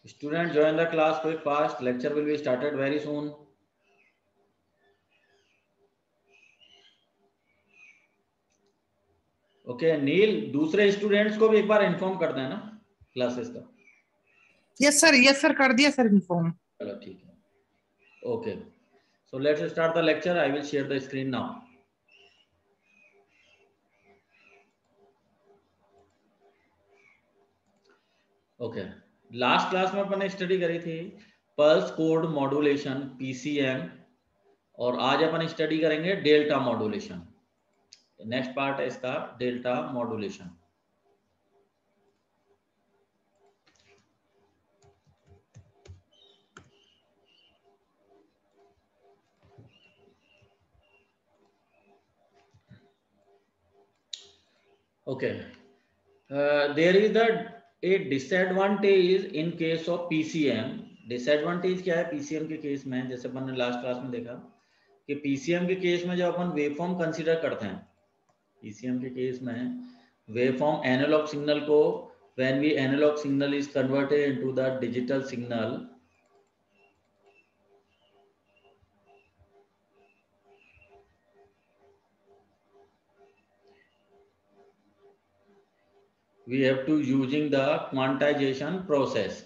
Student, join the class quick fast. Lecture will be started very soon. Okay Neel, दूसरे students को भी एक बार inform कर देना क्लासेस का। यस सर कर दिया सर इन्फॉर्म। चलो ठीक है, okay. So let's start the lecture. I will share the screen now. Okay, last class में अपन ने स्टडी करी थी पल्स कोड मॉड्यूलेशन पीसीएम, और आज अपन स्टडी करेंगे डेल्टा मॉड्यूलेशन। नेक्स्ट पार्ट है इसका delta modulation. Okay, there is a disadvantage in case of PCM। Disadvantage क्या है पीसीएम के केस में? जैसे अपन ने लास्ट क्लास में देखा कि पीसीएम के केस में जब अपन वेवफॉर्म कंसीडर करते हैं, पीसीएम के केस में वेवफॉर्म एनालॉग सिग्नल को, when we analog signal is converted into the digital signal, we have to using the quantization process.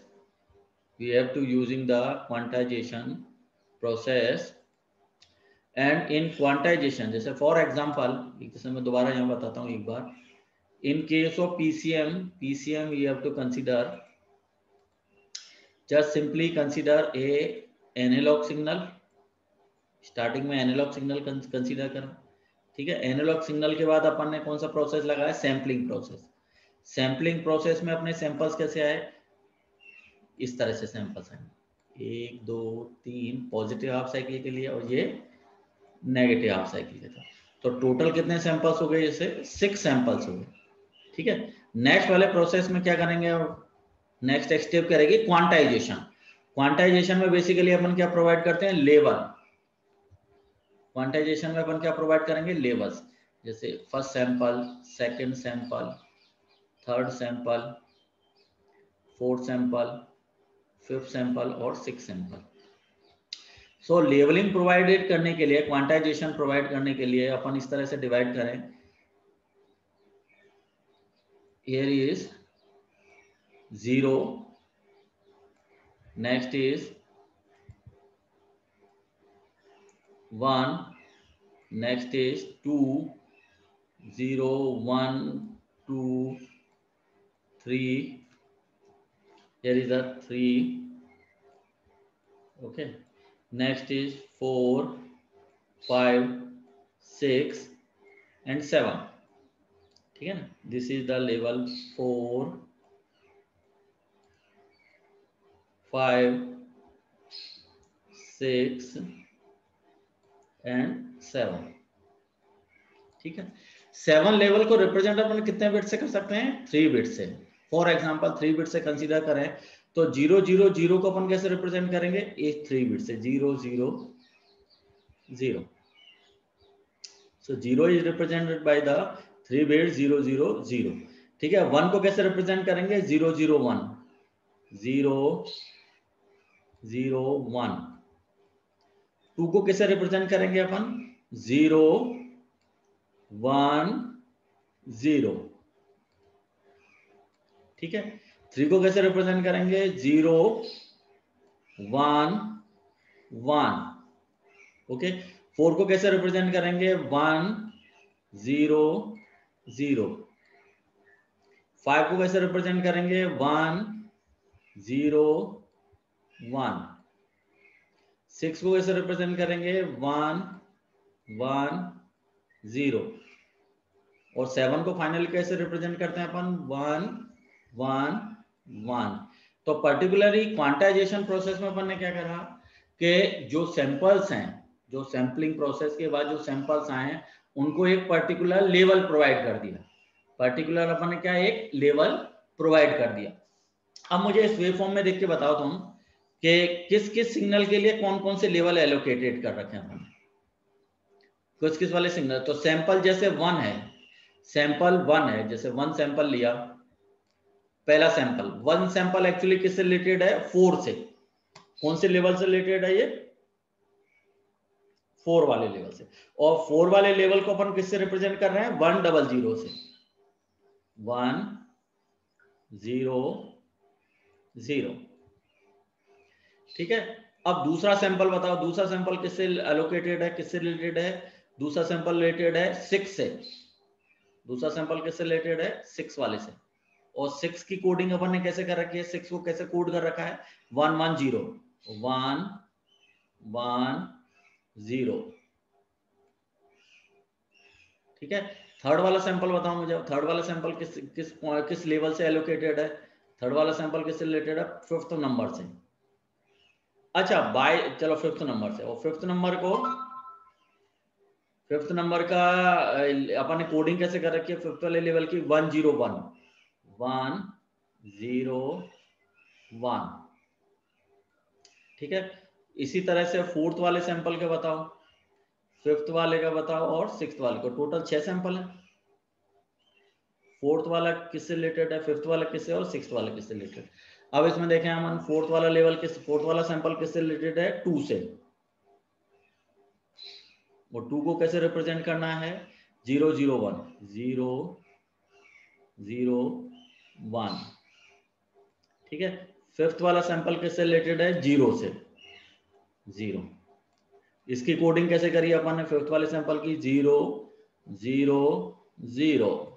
We have to using the quantization process, and in quantization, जैसे for example, जैसे मैं दोबारा यहाँ बताता हूँ एक बार, in case of PCM we have to consider, just simply consider a analog signal। Starting में analogue signal consider करें, ठीक है। एनालॉग सिग्नल के बाद अपन ने कौन सा प्रोसेस लगाया? Sampling process. सैम्पलिंग प्रोसेस में अपने सैंपल्स कैसे आए? इस तरह से सैंपल्स आए, 1 2 3 पॉजिटिव हाफ साइकिल के लिए और ये नेगेटिव हाफ साइकिल के था। तो टोटल कितने सैंपल्स हो गए? जैसे 6 सैंपल्स हो गए, ठीक है। नेक्स्ट वाले प्रोसेस में क्या करेंगे? नेक्स्ट स्टेप करेंगे क्वांटाइजेशन। क्वांटाइजेशन में बेसिकली अपन क्या प्रोवाइड करते हैं? लेवल। क्वांटाइजेशन में अपन क्या प्रोवाइड करेंगे? लेवल्स। जैसे first sample, second sample, third sample, fourth sample, fifth sample और सिक्स सैंपल। सो लेवलिंग प्रोवाइडेड करने के लिए, क्वांटाइजेशन प्रोवाइड करने के लिए अपन इस तरह से डिवाइड करें। Here is 0, next is 1, next is 2, 0 1 2 3, here is a 3, okay, next is 4 5 6 and 7, ठीक है ना। This is the level 4 5 6 and 7, ठीक है। 7 लेवल को रिप्रेजेंट अपन कितने बिट से कर सकते हैं? 3 बिट से। फॉर एग्जांपल 3 बिट से कंसीडर करें तो 0 0 0 को अपन कैसे रिप्रेजेंट करेंगे? एक 3 बिट से 0 0 0। सो 0 is represented by the 3 bit 0 0 0, ठीक है। 1 को कैसे रिप्रेजेंट करेंगे? 0 0 1 0 0 1। 2 को कैसे रिप्रेजेंट करेंगे अपन? 0 1 0, ठीक है। 3 को कैसे रिप्रेजेंट करेंगे? 0 1 1, ओके। 4 को कैसे रिप्रेजेंट करेंगे? 1 0 0। 5 को कैसे रिप्रेजेंट करेंगे? 1 0 1। 6 को कैसे रिप्रेजेंट करेंगे? 1 1 0। और 7 को फाइनल कैसे रिप्रेजेंट करते हैं अपन? 1 1 1। तो पर्टिकुलरली क्वांटाइजेशन प्रोसेस में अपन ने क्या करा कि जो सैंपल्स हैं, जो सैंपलिंग प्रोसेस के बाद जो सैंपल्स आए उनको एक पर्टिकुलर लेवल प्रोवाइड कर दिया। पर्टिकुलर अपन ने क्या एक लेवल प्रोवाइड कर दिया। अब मुझे इस वेव फॉर्म में देख के बताओ तुम कि किस किस सिग्नल के लिए कौन कौन से लेवल एलोकेटेड कर रखे हैं अपन? किस किस वाले सिग्नल? तो सैंपल जैसे 1 है, सैंपल 1 है, जैसे 1 सैंपल लिया, पहला सैंपल, वन सैंपल एक्चुअली किससे रिलेटेड है? 4 से। कौन से लेवल से रिलेटेड है ये? 4 वाले लेवल से। और 4 वाले लेवल को अपन किससे रिप्रेजेंट कर रहे हैं? 100 से। 100। ठीक है। अब दूसरा सैंपल बताओ, दूसरा सैंपल किससे एलोकेटेड है, किससे रिलेटेड है? दूसरा सैंपल रिलेटेड है 6 से। दूसरा सैंपल किससे रिलेटेड है? 6 वाले से। और 6 की कोडिंग अपन ने कैसे कर रखी है? 6 को कैसे कोड कर रखा है? 110 110। ठीक है। थर्ड वाला सैंपल बताओ मुझे, थर्ड वाला सैंपल किस लेवल से एलोकेटेड है? थर्ड वाला सैंपल किससे रिलेटेड है? 5th नंबर से। अच्छा चलो 5th नंबर से। और 5th नंबर का अपन ने कोडिंग कैसे कर रखी है? 5th वाले लेवल की 101 101। ठीक है। इसी तरह से 4th वाले सैंपल के बताओ, 5th वाले का बताओ और 6th वाले को। टोटल 6 सैंपल है। 4th वाला किससे रिलेटेड है, 5th वाला किससे और 6th वाला किससे रिलेटेड? अब इसमें देखें हम 4th वाला लेवल फोर्थ वाला सैंपल किससे रिलेटेड है? 2 से। और 2 को कैसे रिप्रेजेंट करना है? 001 001। ठीक है। 5th वाला सैंपल किससे रिलेटेड है? 0 से। 0। इसकी कोडिंग कैसे करी अपन ने 5th वाले सैंपल की? 000।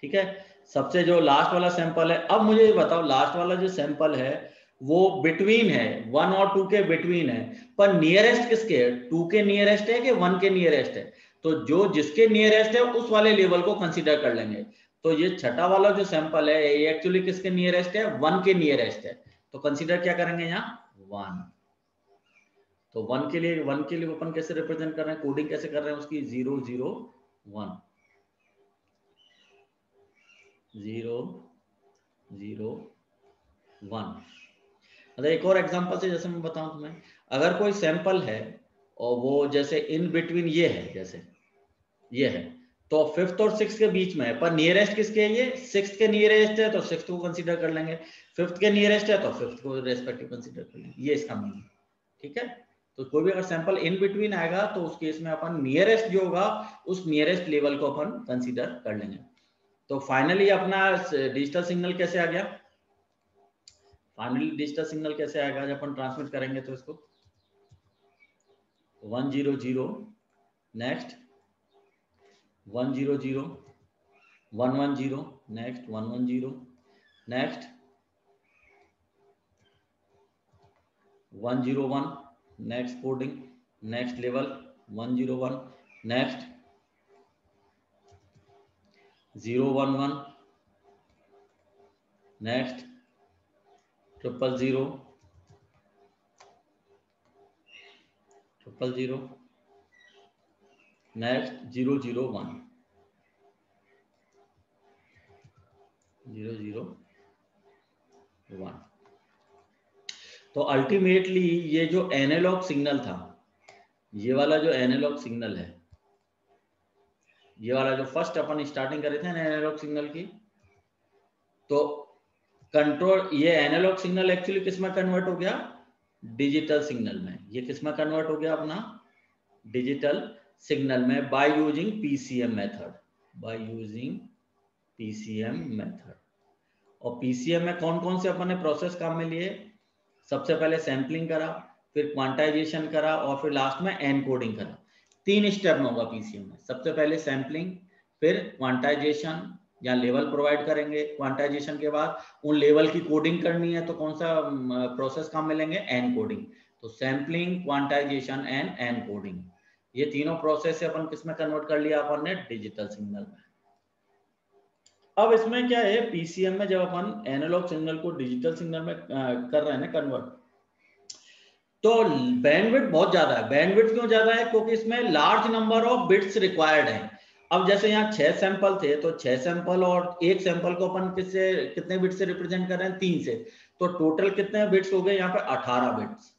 ठीक है। सबसे जो लास्ट वाला सैंपल है, अब मुझे ये बताओ, लास्ट वाला जो सैंपल है वो बिटवीन है, 1 और 2 के बिटवीन है, पर नियरेस्ट किसके है? 2 के नियरेस्ट है कि 1 के नियरेस्ट है? तो जो जिसके नियरेस्ट है उस वाले लेवल को कंसीडर कर लेंगे। तो ये छठा वाला जो सैंपल है ये एक्चुअली किसके नियरेस्ट है? 1 के नियरेस्ट है। तो कंसीडर क्या करेंगे यहाँ? 1। तो 1 के लिए अपन कैसे रिप्रेजेंट कर रहे हैं, कोडिंग कैसे कर रहे हैं उसकी? 001 001। मतलब एक और एग्जांपल से जैसे मैं बताऊं तुम्हें, अगर कोई सैंपल है और वो जैसे इन बिटवीन ये है, जैसे ये है, तो 5th और 6th के बीच में है, पर नियरेस्ट किसके है? ये 6th के नियरेस्ट है तो 6th को कंसीडर कर लेंगे, 5th के नियरेस्ट है तो 5th को रेस्पेक्टिव कंसीडर कर लेंगे। ये इसका मीनिंग। ठीक है। तो कोई भी अगर सैंपल इन बिटवीन आएगा तो उस केस में अपन नियरेस्ट जो होगा उस नियरेस्ट लेवल को अपन कंसीडर कर लेंगे। तो फाइनली अपना डिजिटल सिग्नल कैसे आ गया? फाइनली डिजिटल सिग्नल कैसे आएगा जब अपन ट्रांसमिट करेंगे? तो इसको 100 next 100 110 next 110 next 101 next coding next level 101 next 011 next 000 next 001 001। तो अल्टीमेटली ये जो एनालॉग सिग्नल था, ये वाला जो एनालॉग सिग्नल है, ये वाला जो फर्स्ट अपन स्टार्टिंग करे थे एनालॉग सिग्नल की, तो कंट्रोल ये एनालॉग सिग्नल एक्चुअली किस में कन्वर्ट हो गया? डिजिटल सिग्नल में। ये किस में कन्वर्ट हो गया? अपना डिजिटल सिग्नल में, by using PCM method. By using PCM method. और पीसीएम में कौन कौन से अपन ने प्रोसेस काम में लिए? सबसे पहले सैंपलिंग करा, फिर क्वांटाइजेशन करा और फिर लास्ट में एनकोडिंग करा। 3 स्टेप में होगा पीसीएम में। सबसे पहले सैंपलिंग, फिर क्वांटाइजेशन या लेवल प्रोवाइड करेंगे, क्वांटाइजेशन के बाद उन लेवल की कोडिंग करनी है तो कौन सा प्रोसेस काम में लेंगे? एनकोडिंग। तो सैंपलिंग, क्वांटाइजेशन एंड एनकोडिंग, ये तीनों प्रोसेस से अपन किस में कन्वर्ट कर लिया? अपन ने डिजिटल सिग्नल में। अब इसमें क्या है, पीसीएम में जब अपन एनालॉग सिग्नल को डिजिटल सिग्नल में कर रहे हैं ना कन्वर्ट, तो बैंडविड्थ बहुत ज्यादा है। बैंडविड्थ क्यों ज्यादा है? क्योंकि इसमें large number of bits required हैं। अब जैसे यहाँ 6 सैंपल थे तो 6 सैंपल और एक सैंपल को अपन कितने बिट से रिप्रेजेंट कर रहे हैं? 3 से। तो टोटल कितने बिट्स हो गए यहाँ पे? 18 bits.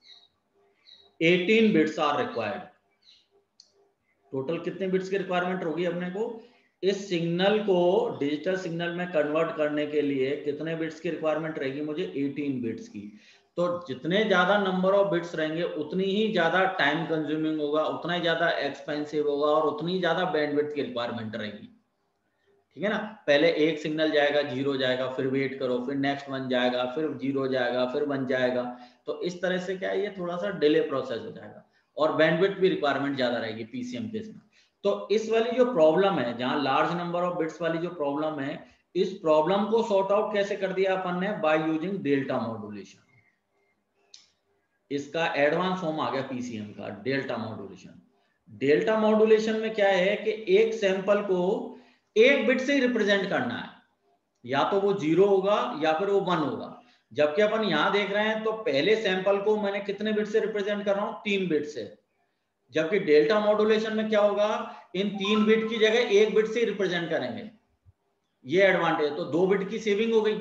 18 bits are required. Total कितने बिट्स की रिक्वायरमेंट होगी अपने को? इस सिग्नल को डिजिटल सिग्नल में कन्वर्ट करने के लिए कितने बिट्स की रिक्वायरमेंट रहेगी मुझे? 18 बिट्स की। तो जितने ज्यादा नंबर ऑफ बिट्स रहेंगे उतनी ही ज्यादा टाइम कंज्यूमिंग होगा, उतना ही ज्यादा एक्सपेंसिव होगा और उतनी ही ज्यादा बैंडविड्थ की रिक्वायरमेंट रहेगी। ठीक है ना? पहले एक सिग्नल जाएगा, 0 जाएगा, फिर वेट करो, फिर नेक्स्ट 1 जाएगा, फिर 0 जाएगा, फिर 1 जाएगा। तो इस तरह से क्या है, ये थोड़ा सा डिले प्रोसेस हो जाएगा और बैंडविड्थ भी रिक्वायरमेंट ज्यादा रहेगी पीसीएम केस में। तो इस वाली जो प्रॉब्लम है, जहां लार्ज नंबर ऑफ बिट्स वाली जो प्रॉब्लम है, इस प्रॉब्लम को सॉर्ट आउट कैसे कर दिया अपन ने? By using delta modulation. इसका एडवांस फॉर्म आ गया पीसीएम का, डेल्टा मॉड्यूलेशन। डेल्टा मॉड्यूलेशन में क्या है कि एक सैंपल को एक बिट से ही रिप्रेजेंट करना है, या तो वो 0 होगा या फिर वो 1 होगा। जबकि अपन यहां देख रहे हैं तो पहले सैंपल को मैंने कितने बिट से रिप्रेजेंट कर रहा हूं? 3 बिट से। जबकि डेल्टा मॉड्यूलेशन में क्या होगा, इन 3 बिट की जगह 1 बिट से रिप्रेजेंट करेंगे। ये एडवांटेज, तो 2 बिट की सेविंग हो गई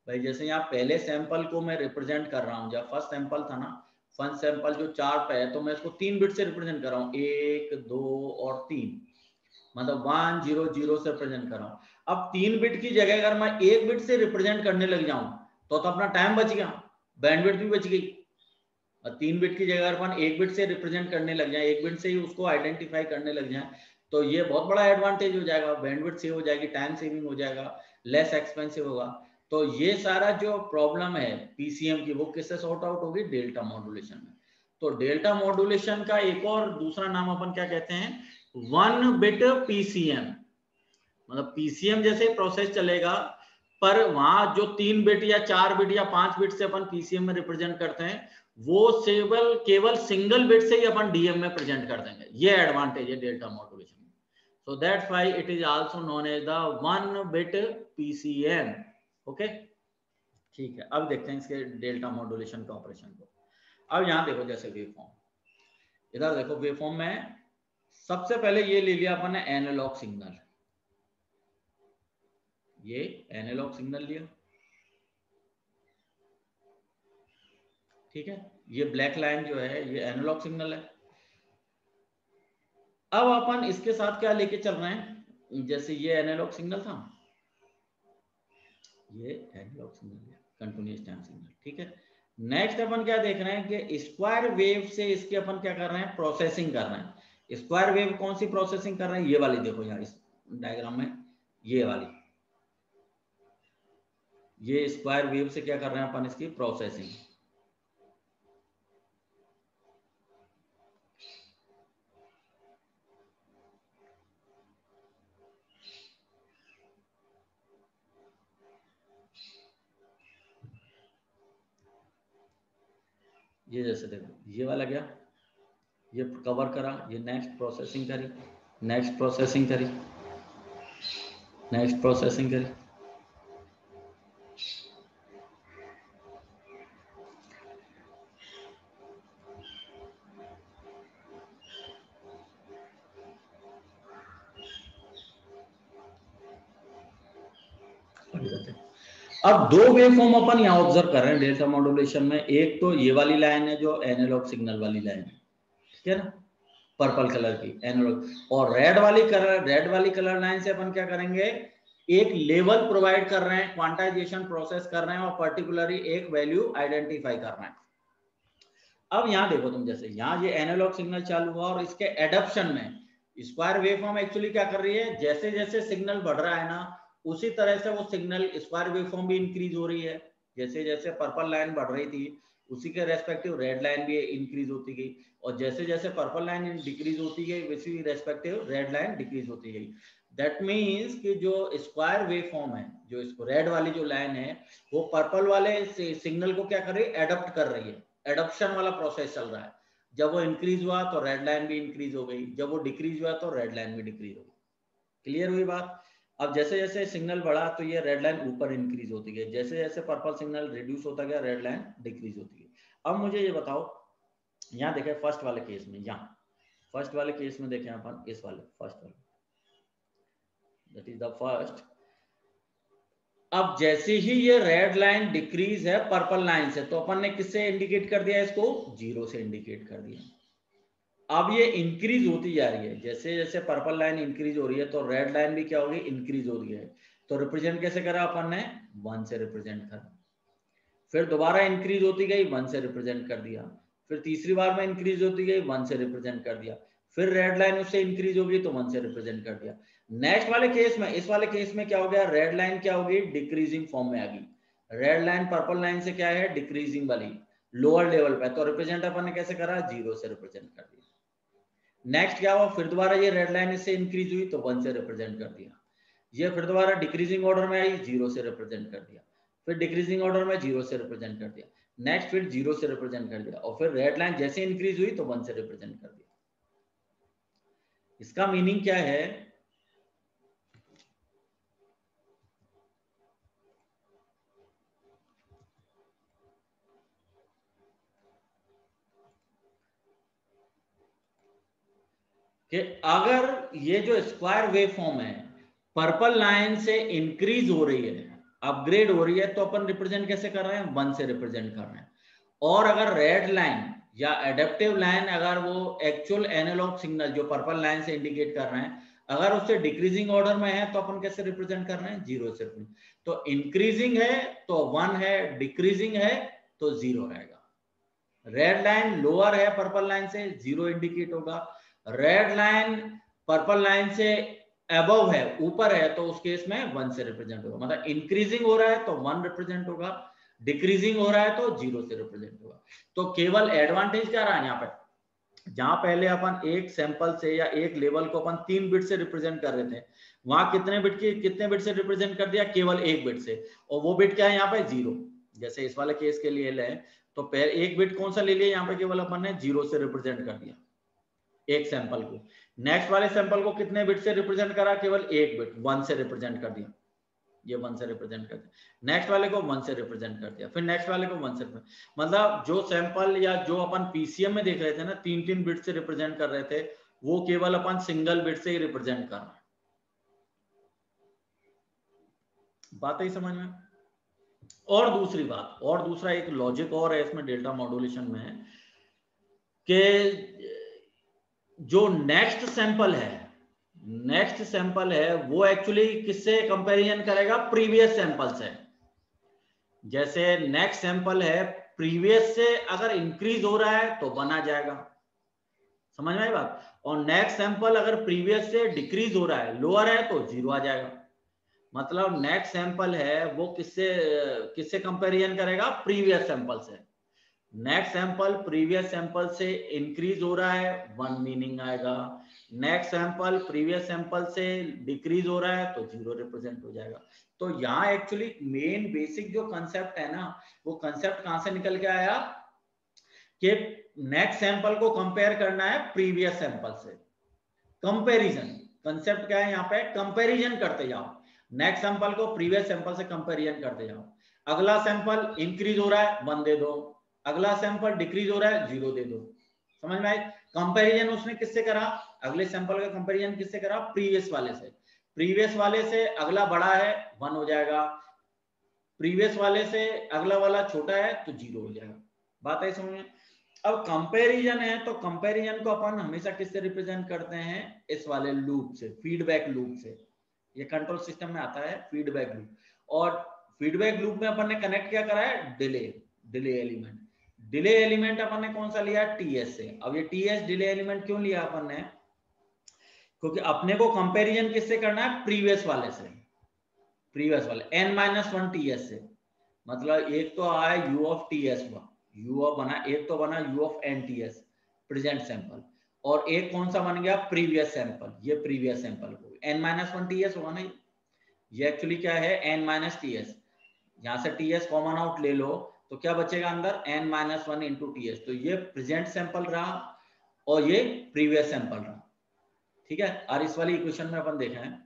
भाई। जैसे यहाँ पहले सैंपल को मैं रिप्रेजेंट कर रहा हूँ, जब फर्स्ट सैंपल था ना, फर्स्ट सैंपल जो 4 पे है, तो मैं इसको 3 बिट से रिप्रेजेंट कर रहा हूँ, 1 2 और 3, मतलब 1 0 0 से रिप्रेजेंट कर रहा हूँ। अब 3 बिट की जगह अगर मैं 1 बिट से रिप्रेजेंट करने लग जाऊं तो अपना टाइम बच गया, बैंडविड्थ भी बच गई। 3 बिट की जगह अपन 1 बिट से रिप्रेजेंट करने लग जाए, 1 बिट से ही उसको आइडेंटिफाई करने लग जाए, तो ये बहुत बड़ा एडवांटेज हो जाएगा। बैंडविड्थ सेव हो जाएगी, टाइम सेविंग हो जाएगा, लेस एक्सपेंसिव होगा। तो ये सारा जो प्रॉब्लम है पीसीएम की, वो किससे सॉर्ट आउट होगी? डेल्टा मॉड्यूलेशन में। तो डेल्टा मॉड्यूलेशन का एक और दूसरा नाम अपन क्या कहते हैं? 1 बिट पीसीएम। मतलब पीसीएम जैसे प्रोसेस चलेगा, पर वहां जो 3 बिट या 4 बिट या 5 बिट से अपन पीसीएम में रिप्रेजेंट करते हैं, वो केवल सिंगल बिट से ही अपन डीएम में प्रेजेंट कर देंगे। ये एडवांटेज है delta modulation. So that's why it is also known as the 1 bit PCM. Okay, ठीक है। अब देखते हैं इसके डेल्टा मॉड्यूलेशन का ऑपरेशन को। अब यहां देखो, जैसे वेवफॉर्म, इधर देखो वेवफॉर्म में सबसे पहले ये ले लिया अपन ने एनालॉग सिग्नल। ये एनालॉग सिग्नल लिया, ठीक है। ये ब्लैक लाइन जो है ये एनालॉग सिग्नल है। अब अपन इसके साथ क्या लेके चल रहे हैं? जैसे ये एनालॉग सिग्नल था, ये एनालॉग सिग्नल है, कंटीन्यूअस टाइम सिग्नल, ठीक है। नेक्स्ट अपन क्या देख रहे हैं कि स्क्वायर वेव से इसके अपन क्या कर रहे हैं? प्रोसेसिंग कर रहे हैं। स्क्वायर वेव कौन सी प्रोसेसिंग कर रहे हैं? ये वाली देखो यहाँ इस डायग्राम में, ये वाली, ये स्क्वायर वेव से क्या कर रहे हैं अपन? इसकी प्रोसेसिंग। ये जैसे देखो, ये वाला गया, ये कवर करा, ये नेक्स्ट प्रोसेसिंग करी, नेक्स्ट प्रोसेसिंग करी, नेक्स्ट प्रोसेसिंग करी। अब 2 वेवफॉर्म अपन यहाँ ऑब्जर्व कर रहे हैं डेल्टा मॉड्यूलेशन में। एक तो ये वाली लाइन है जो एनालॉग सिग्नल वाली लाइन है, ठीक है ना, पर्पल कलर की एनालॉग। और रेड वाली कलर लाइन से अपन क्या करेंगे? एक लेवल प्रोवाइड कर रहे हैं, क्वांटाइजेशन प्रोसेस कर रहे हैं और पर्टिकुलरली एक वैल्यू आइडेंटिफाई कर रहे हैं। अब यहाँ देखो तुम, जैसे यहाँ ये एनालॉग सिग्नल चालू हुआ और इसके एडप्शन में स्क्वायर वेवफॉर्म एक्चुअली क्या कर रही है? जैसे जैसे सिग्नल बढ़ रहा है ना, उसी तरह से वो सिग्नल स्क्वायर वेवफॉर्म भी इंक्रीज हो रही है। जैसे जैसे पर्पल लाइन बढ़ रही थी, उसी के रेस्पेक्टिव रेड लाइन भी इंक्रीज होती गई, और जैसे जैसे पर्पल लाइन डिक्रीज होती गई, वैसी रेस्पेक्टिव रेड लाइन डिक्रीज होती गई। दैट मीन्स कि जो स्क्वायर वेवफॉर्म है, जो इसको रेड वाली जो लाइन है, वो पर्पल वाले सिग्नल को क्या कर रही है? एडप्ट कर रही है। एडप्शन वाला प्रोसेस चल रहा है। जब वो इंक्रीज हुआ तो रेड लाइन भी इंक्रीज हो गई, जब वो डिक्रीज हुआ तो रेड लाइन भी डिक्रीज हो गई। क्लियर हुई बात? अब जैसे जैसे सिग्नल बढ़ा तो ये रेड लाइन ऊपर इंक्रीज होती गई, जैसे जैसे पर्पल सिग्नल रिड्यूस होता गया रेड लाइन डिक्रीज होती गई। अब मुझे ये बताओ, यहाँ देखें फर्स्ट वाले केस में, यहाँ फर्स्ट वाले केस में देखें अपन, इस वाले फर्स्ट वाले, दैट इज द फर्स्ट। अब जैसे ही ये रेड लाइन डिक्रीज है पर्पल लाइन से, तो अपन ने किससे इंडिकेट कर दिया? इसको 0 से इंडिकेट कर दिया। अब ये इंक्रीज होती जा रही है, जैसे जैसे पर्पल लाइन इंक्रीज हो रही है तो रेड लाइन भी क्या होगी, इंक्रीज हो रही है। तो रिप्रेजेंट कैसे करा अपन ने, 1 से रिप्रेजेंट करा। फिर दोबारा इंक्रीज होती गई, 1 से रिप्रेजेंट कर दिया। फिर तीसरी बार में इंक्रीज होती गई, 1 से रिप्रेजेंट कर दिया। फिर रेड लाइन उससे इंक्रीज होगी तो 1 से रिप्रेजेंट कर दिया। नेक्स्ट वाले केस में, इस वाले केस में क्या हो गया, रेड लाइन क्या होगी, डिक्रीजिंग फॉर्म में आ गई। रेड लाइन पर्पल लाइन से क्या है, डिक्रीजिंग वाली, लोअर लेवल पे। तो रिप्रेजेंट अपन ने कैसे करा, 0 से रिप्रेजेंट कर दिया। नेक्स्ट क्या हुआ, फिर दोबारा ये रेड लाइन इससे इंक्रीज हुई तो 1 से रिप्रेजेंट कर दिया। ये फिर दोबारा डिक्रीजिंग ऑर्डर में आई, 0 से रिप्रेजेंट कर दिया। फिर डिक्रीजिंग ऑर्डर में 0 से रिप्रेजेंट कर दिया। नेक्स्ट फिर 0 से रिप्रेजेंट कर दिया, और फिर रेड लाइन जैसे इंक्रीज हुई तो 1 से रिप्रेजेंट कर दिया। इसका मीनिंग क्या है, कि अगर ये जो स्क्वायर वेव फॉर्म है पर्पल लाइन से इंक्रीज हो रही है, अपग्रेड हो रही है, तो अपन रिप्रेजेंट कैसे कर रहे हैं, 1 से रिप्रेजेंट कर रहे हैं। और अगर रेड लाइन या एडेप्टिव लाइन, अगर वो एक्चुअल एनालॉग सिग्नल जो पर्पल लाइन से इंडिकेट कर रहे हैं, अगर उससे डिक्रीजिंग ऑर्डर में है तो अपन कैसे रिप्रेजेंट कर रहे हैं, 0 से। तो इंक्रीजिंग है तो 1 है, डिक्रीजिंग है तो 0 रहेगा। रेड लाइन लोअर है पर्पल लाइन से, 0 इंडिकेट होगा। रेड लाइन पर्पल लाइन से अबव है, ऊपर है, तो उस केस में 1 से रिप्रेजेंट होगा। मतलब इंक्रीजिंग हो रहा है तो 1 रिप्रेजेंट होगा, डिक्रीजिंग हो रहा है तो 0 से रिप्रेजेंट होगा। तो केवल एडवांटेज क्या रहा है यहाँ पे, जहां पहले अपन एक सैंपल से या एक लेवल को अपन 3 बिट से रिप्रेजेंट कर रहे थे, वहां कितने बिट से रिप्रेजेंट कर दिया, केवल 1 बिट से। और वो बिट क्या है यहाँ पे, 0। जैसे इस वाले केस के लिए ले तो पहले एक बिट कौन सा ले लिया, यहाँ पे केवल अपन ने 0 से रिप्रेजेंट कर दिया एक सैंपल को। नेक्स्ट वाले सैंपल को कितने बिट से रिप्रेजेंट करा, केवल 1 बिट, 1 से रिप्रेजेंट कर दिया, ये 1 से रिप्रेजेंट कर दिया। नेक्स्ट वाले को 1 से रिप्रेजेंट कर दिया, फिर नेक्स्ट वाले को 1 से। मतलब जो सैंपल या जो अपन पीसीएम में देख रहे थे ना, 3-3 बिट से रिप्रेजेंट कर रहे थे, वो केवल अपन सिंगल बिट से ही रिप्रेजेंट कर रहे हैं। बात ही समझ में। और दूसरी बात, और दूसरा एक लॉजिक और है इसमें डेल्टा मॉड्यूलेशन में, कि जो नेक्स्ट सैंपल है वो एक्चुअली किससे कंपैरिजन करेगा, प्रीवियस सैंपल से। जैसे नेक्स्ट सैंपल है, प्रीवियस से अगर इंक्रीज हो रहा है तो 1 आ जाएगा, समझ में आई बात। और नेक्स्ट सैंपल अगर प्रीवियस से डिक्रीज हो रहा है, लोअर है, तो 0 आ जाएगा। मतलब नेक्स्ट सैंपल है वो किससे कंपैरिजन करेगा, प्रीवियस सैंपल से। नेक्स्ट सैंपल प्रीवियस सैंपल से इंक्रीज हो रहा है, 1 मीनिंग आएगा। नेक्स्ट सैंपल प्रीवियस सैंपल से डिक्रीज हो रहा है तो 0 रिप्रेजेंट हो जाएगा। तो यहाँ एक्चुअली मेन बेसिक जो कंसेप्ट है ना, वो कंसेप्ट कहां से निकल के आया, कि नेक्स्ट सैंपल को कंपेयर करना है प्रीवियस सैंपल से। कंपैरिजन कंसेप्ट क्या है यहाँ पे, कंपैरिजन करते जाओ, नेक्स्ट सैंपल को प्रीवियस सैंपल से कंपैरिजन करते जाओ। अगला सैंपल इंक्रीज हो रहा है, 1 दे दो, अगला सैंपल डिक्रीज हो रहा है, 0 दे दो। समझ में आई। कंपैरिजन उसने किससे करा, अगले सैंपल का कंपैरिजन किससे करा, प्रीवियस वाले से। प्रीवियस वाले से अगला बड़ा है, 1 हो जाएगा। प्रीवियस वाले से अगला वाला छोटा है तो 0 हो जाएगा। बात है समझ में। अब कंपैरिजन है तो कंपैरिजन को अपन हमेशा किससे रिप्रेजेंट करते हैं, इस वाले लूप से, फीडबैक लूप से। ये कंट्रोल सिस्टम में आता है फीडबैक लूप। और फीडबैक लूप में अपन ने कनेक्ट क्या करा है, डिले एलिमेंट। डिले एलिमेंट अपन ने कौन सा लिया, टीएस से। अब ये टीएस डिले एलिमेंट क्यों लिया अपन ने, क्योंकि अपने को कंपैरिजन किससे करना है, प्रीवियस वाले से, प्रीवियस वाले n-1 टीएस से। मतलब एक तो आया u ऑफ टीएस हुआ, एक तो बना u of n TS present sample, और एक कौन सा बन गया, प्रीवियस सैंपल। ये प्रीवियस सैंपल को n-1 टीएस होगा ना, ये एक्चुअली क्या है, n-ts। यहां से ts कॉमन आउट ले लो तो क्या बचेगा अंदर, n-1 इंटू ts। तो ये प्रेजेंट सैंपल रहा और ये प्रीवियस सैंपल रहा। ठीक है। और इस वाली इक्वेशन में अपन देखें,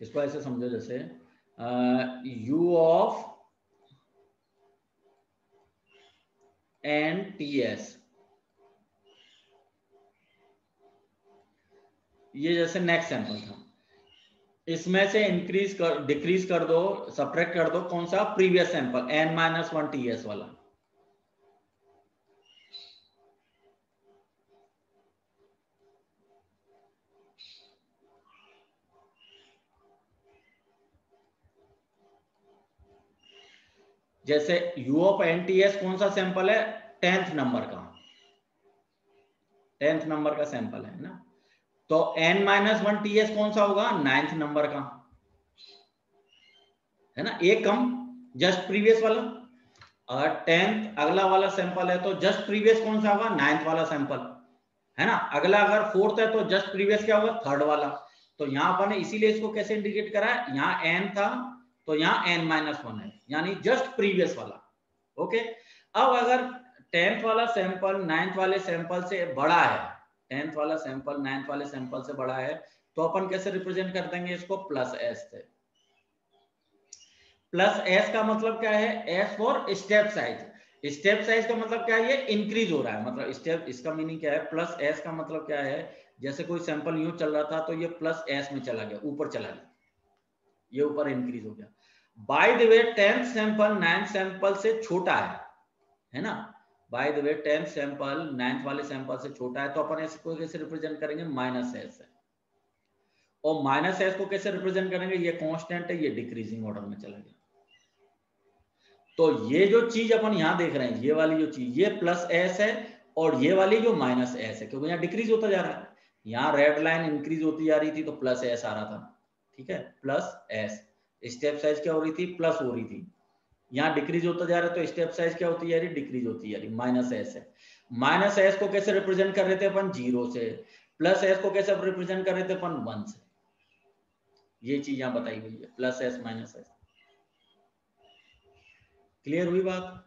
इसको ऐसे समझो, जैसे u ऑफ n-ts, ये जैसे नेक्स्ट सैंपल था, इसमें से डिक्रीज कर दो, सब्ट्रैक्ट कर दो कौन सा, प्रीवियस सैंपल n-1 ts वाला। जैसे u ऑफ NTS कौन सा सैंपल है, 10th नंबर का, 10th नंबर का सैंपल है ना। तो n-1 TS कौन सा होगा, 9th नंबर का, है ना, एक कम, जस्ट प्रीवियस वाला। अगर 10th अगला वाला सैंपल है तो जस्ट प्रीवियस कौन सा होगा, 9th वाला सैंपल, है ना। अगला अगर 4th है तो जस्ट प्रीवियस क्या होगा, 3rd वाला। तो यहाँ पर इसीलिए इसको कैसे इंडिकेट करा है, यहाँ n था तो यहाँ n-1 है, यानी जस्ट प्रीवियस वाला। ओके, अब अगर 10th वाला सैंपल 9th वाले सैंपल से बड़ा है, 10th वाला सैंपल 9th वाले सैंपल से बड़ा है, तो अपन कैसे रिप्रेजेंट कर देंगे इसको, प्लस एस से। प्लस एस का मतलब क्या है, S for step size. Step size का मतलब क्या है, ये इंक्रीज हो रहा है, मतलब स्टेप, इसका मीनिंग क्या है, प्लस एस का मतलब क्या है, जैसे कोई सैंपल यूं चल रहा था तो ये प्लस एस में चला गया, ऊपर चला गया, ये ऊपर इंक्रीज हो गया। By the way 10th sample 9th sample से छोटा है ना। By the way 10th sample 9th वाले सैंपल से छोटा है, तो अपन इसको कैसे रिप्रेजेंट करेंगे, माइनस एस है। और माइनस एस को कैसे रिप्रेजेंट करेंगे, ये कांस्टेंट है, ये डिक्रीजिंग ऑर्डर में चला गया। तो ये जो चीज अपन यहां देख रहे हैं, ये वाली जो चीज, ये प्लस एस है, और ये वाली जो माइनस एस है, क्योंकि यहाँ डिक्रीज होता जा रहा है। यहाँ रेड लाइन इंक्रीज होती जा रही थी तो प्लस एस आ रहा था, ठीक है, प्लस एस। स्टेप साइज क्या हो रही थी, प्लस हो रही थी। यहाँ डिक्रीज होता जा रहा है तो स्टेप साइज क्या होती जा रही, डिक्रीज होती जा रही, माइनस एस है। माइनस एस को कैसे रिप्रेजेंट कर रहे थे अपन, 0 से। प्लस एस को कैसे रिप्रेजेंट कर रहे थे अपन, 1 से। ये चीज यहाँ बताई हुई है, plus S minus S. Clear हुई बात।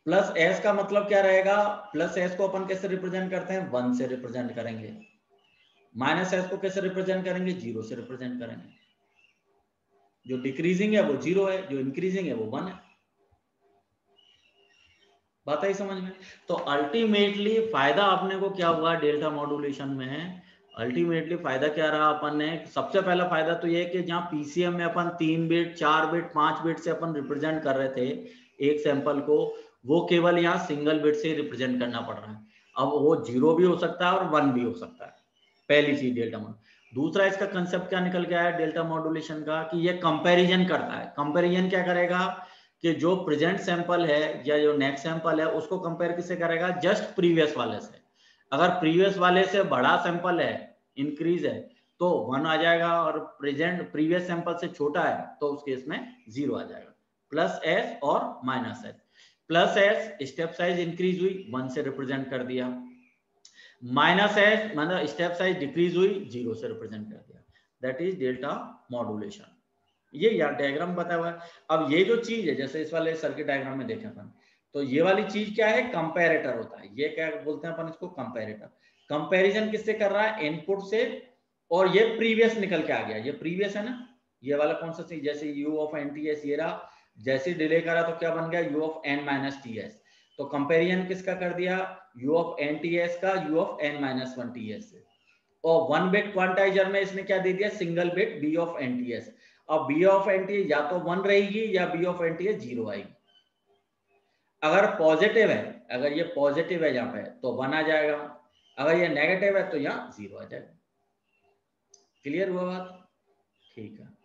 प्लस एस का मतलब क्या रहेगा, प्लस एस को अपन कैसे रिप्रेजेंट करते हैं, 1 से रिप्रेजेंट करेंगे। माइनस एस को कैसे रिप्रेजेंट करेंगे, 0 से रिप्रेजेंट करेंगे। जो डिक्रीजिंग है वो 0 है, जो इंक्रीजिंग है वो 1 है। बात आई समझ में। तो अल्टीमेटली फायदा अपने को क्या हुआ डेल्टा मॉड्यूलेशन में, अल्टीमेटली फायदा क्या रहा अपन ने, सबसे पहला फायदा तो ये कि जहां पीसीएम में अपन 3 बिट 4 बिट 5 बिट से अपन रिप्रेजेंट कर रहे थे एक सैंपल को, वो केवल यहाँ सिंगल बिट से रिप्रेजेंट करना पड़ रहा है। अब वो 0 भी हो सकता है और 1 भी हो सकता है, पहली चीज डेल्टा मॉड्यूलेशन। दूसरा इसका कंसेप्ट क्या निकल के आया डेल्टा मॉड्यूलेशन का, कि ये कंपैरिजन करता है। कंपैरिजन क्या करेगा कि जो प्रेजेंट सैंपल है या जो नेक्स्ट सैंपल है उसको कंपेयर किससे करेगा, जस्ट प्रीवियस वाले से। अगर प्रीवियस वाले से बड़ा सैंपल है, इंक्रीज है, तो 1 आ जाएगा, और प्रेजेंट प्रीवियस सैंपल से छोटा है तो उस केस में 0 आ जाएगा। प्लस एस और minus S. Plus S step size increase हुई, 1 से रिप्रेजेंट कर दिया। माइनस एस मतलब स्टेप साइज डिक्रीज हुई, 0 से रिप्रेजेंट कर दिया। That is delta modulation. ये यार डायग्राम बताया हुआ है। अब ये जो चीज है, जैसे इस वाले सर्किट डायग्राम में देखें अपन, तो ये वाली चीज क्या है, कंपैरेटर होता है। ये क्या बोलते हैं अपन इसको, कंपैरेटर। कंपैरिजन किससे कर रहा है, इनपुट से, और ये प्रीवियस निकल के आ गया, ये प्रीवियस है ना, ये वाला कौन सा चीज, जैसे u ऑफ NTS ये रहा, जैसे डिले करा तो क्या बन गया, u ऑफ n-TS। तो कंपैरिजन किसका कर दिया, u ऑफ NTS का u ऑफ n-1 TS से। और 1 बिट क्वांटाइजर में इसने क्या दे दिया, single bit b of NTS। अब b ऑफ NTS या तो 1 रहेगी या b ऑफ NTS 0 आएगी। अगर पॉजिटिव है, अगर ये पॉजिटिव है यहाँ पे तो 1 आ जाएगा, अगर ये नेगेटिव है तो यहाँ 0 आ जाएगा। क्लियर हुआ बात, ठीक है।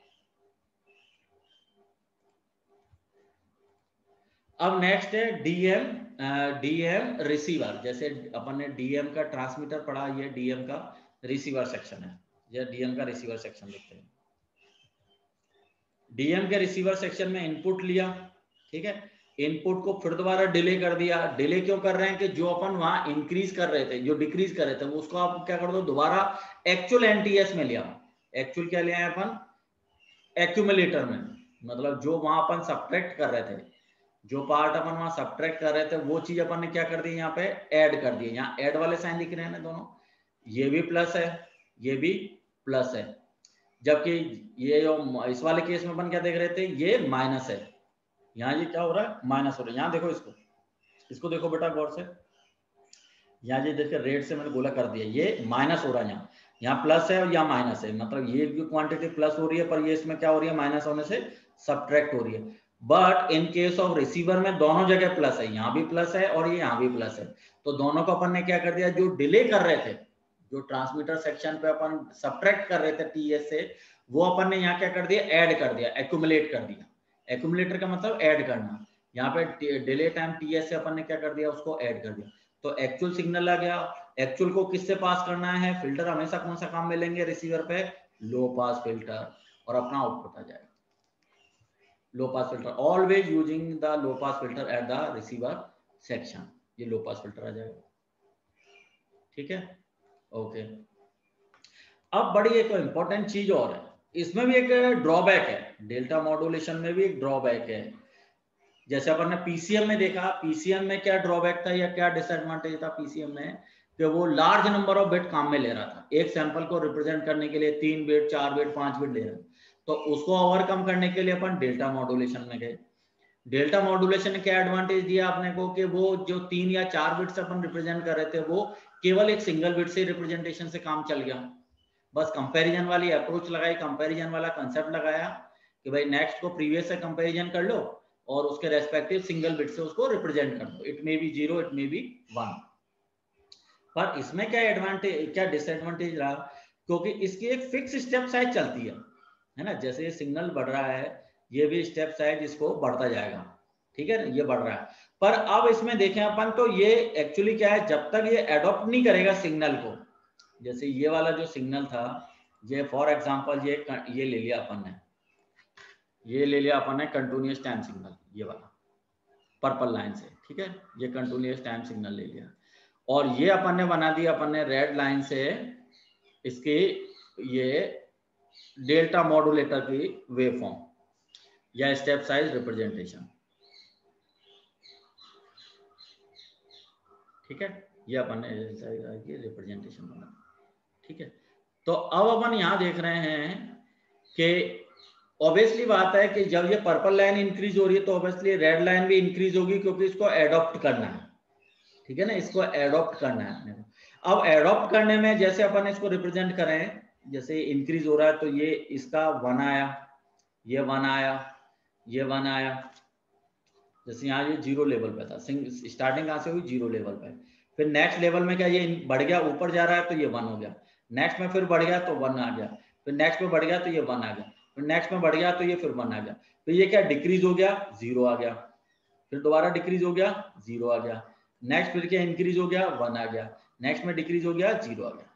अब नेक्स्ट है डीएम रिसीवर। जैसे अपन ने डीएम का ट्रांसमीटर पढ़ा, ये डीएम का रिसीवर सेक्शन है, ये डीएम का रिसीवर सेक्शन देखते हैं। डीएम के रिसीवर सेक्शन में इनपुट लिया, ठीक है, इनपुट को फिर दोबारा डिले कर दिया। डिले क्यों कर रहे हैं कि जो अपन वहां इंक्रीज कर रहे थे, जो डिक्रीज कर रहे थे, उसको आप क्या कर दो, दोबारा एक्चुअल एनटीएस में लिया। एक्चुअल क्या लिया है अपन, एक्यूमुलेटर में, मतलब जो वहां अपन सब्ट्रैक्ट कर रहे थे, जो पार्ट अपन वहां सब्ट्रैक्ट कर रहे थे, वो चीज अपन ने क्या कर दी, यहाँ पे ऐड कर दी। यहाँ ऐड वाले साइन दिख रहे हैं ना दोनों, ये भी प्लस है, ये भी प्लस है, जबकि ये जो इस वाले केस में अपन क्या देख रहे थे, ये माइनस है। यहाँ ये क्या हो रहा है, माइनस हो रहा है। यहाँ देखो इसको देखो बेटा गौर से, यहाँ ये देखिए रेड से मैंने गोला कर दिया, ये माइनस हो रहा है। यहाँ प्लस है और यहाँ माइनस है, मतलब ये जो क्वांटिटी प्लस हो रही है, पर ये इसमें क्या हो रही है, माइनस होने से सब्ट्रैक्ट हो रही है। But in case of receiver में दोनों जगह प्लस है, यहाँ भी प्लस है और ये यहाँ भी प्लस है। तो दोनों को अपन ने क्या कर दिया, जो डिले कर रहे थे, जो ट्रांसमीटर सेक्शन पे अपन सब्ट्रैक्ट कर रहे थे टीएस से, वो अपन ने यहाँ क्या कर दिया, ऐड कर दिया, एक्यूमुलेट कर दिया। एक्यूमुलेटर का मतलब ऐड करना। यहाँ पे डिले टाइम टीएस से अपन ने क्या कर दिया, उसको ऐड कर दिया, तो एक्चुअल सिग्नल आ गया। एक्चुअल को किससे पास करना है, फिल्टर हमेशा कौन सा काम में लेंगे रिसीवर पे, लो पास फिल्टर, और अपना आउटपुट आ जाएगा low pass filter, always using the low pass filter at the receiver section, ये लो पास फिल्टर आ जाएगा। ठीक है, ओके। अब बड़ी एक इंपॉर्टेंट चीज और है, इसमें भी एक ड्रॉबैक है, डेल्टा मॉड्यूलेशन में भी एक ड्रॉबैक है। जैसे अपन ने पीसीएम में देखा, पीसीएम में क्या ड्रॉबैक था या क्या डिसएडवांटेज था पीसीएम में, कि वो लार्ज नंबर ऑफ बिट काम में ले रहा था, एक सैंपल को रिप्रेजेंट करने के लिए 3 बिट 4 बिट 5 बिट ले रहा था, तो उसको ओवरकम करने के लिए अपन डेल्टा मॉड्यूलेशन में गए। डेल्टा मॉड्यूलेशन ने क्या एडवांटेज दिया आपने को, कि वो जो 3 या 4 बिट्स अपन रिप्रेजेंट कर रहे थे वो केवल एक सिंगल बिट से रिप्रेजेंटेशन से काम चल गया। बस कंपैरिजन वाली अप्रोच लगाई, कंपैरिजन वाला कंसेप्ट लगाया कि भाई नेक्स्ट को प्रीवियस से कंपैरिजन कर लो और उसके रेस्पेक्टिव सिंगल बिट से उसको रिप्रेजेंट कर दो, it may be 0 it may be 1। पर इसमें क्या एडवांटेज क्या डिसएडवांटेज रहा, क्योंकि इसकी एक फिक्स स्टेप साइज चलती है ना, जैसे सिग्नल बढ़ रहा है ये भी स्टेप साइज इसको बढ़ता जाएगा, ठीक है ना, ये बढ़ रहा है। पर अब इसमें देखें अपन तो ये एक्चुअली क्या है, जब तक ये एडॉप्ट नहीं करेगा सिग्नल को, जैसे ये वाला जो सिग्नल था, ये फॉर एग्जांपल ये ले लिया अपन ने, ये ले लिया अपन ने कंटिन्यूअस टाइम सिग्नल, ये वाला पर्पल लाइन से, ठीक है, ये कंटिन्यूअस टाइम सिग्नल ले लिया, और ये अपन ने बना दिया अपन ने रेड लाइन से इसकी ये डेल्टा मॉड्यूलेटर की वेवफॉर्म या स्टेप साइज रिप्रेजेंटेशन, ठीक है, ये अपन ने रिप्रेजेंटेशन बना, ठीक है। तो अब अपन यहां देख रहे हैं कि ऑब्वियसली बात है कि जब ये पर्पल लाइन इंक्रीज हो रही है तो ऑब्वियसली रेड लाइन भी इंक्रीज होगी, क्योंकि इसको एडॉप्ट करना है, ठीक है ना, इसको एडॉप्ट करना है अपने को। अब एडॉप्ट करने में जैसे अपन इसको रिप्रेजेंट करें, जैसे इंक्रीज हो रहा है तो ये इसका 1 आया, ये 1 आया, ये 1 आया, जैसे यहाँ ये 0 लेवल पे था, स्टार्टिंग कहां से हुई 0 लेवल पे, फिर नेक्स्ट लेवल में क्या ये बढ़ गया, ऊपर जा रहा है तो ये 1 हो गया, नेक्स्ट में फिर बढ़ गया तो 1 आ गया, फिर नेक्स्ट में बढ़ गया तो ये 1 आ गया, फिर नेक्स्ट में बढ़ गया तो ये फिर 1 आ गया, फिर ये क्या डिक्रीज हो गया 0 आ गया, फिर दोबारा डिक्रीज हो गया 0 आ गया, नेक्स्ट फिर क्या इंक्रीज हो गया 1 आ गया, नेक्स्ट में डिक्रीज हो गया 0 आ गया,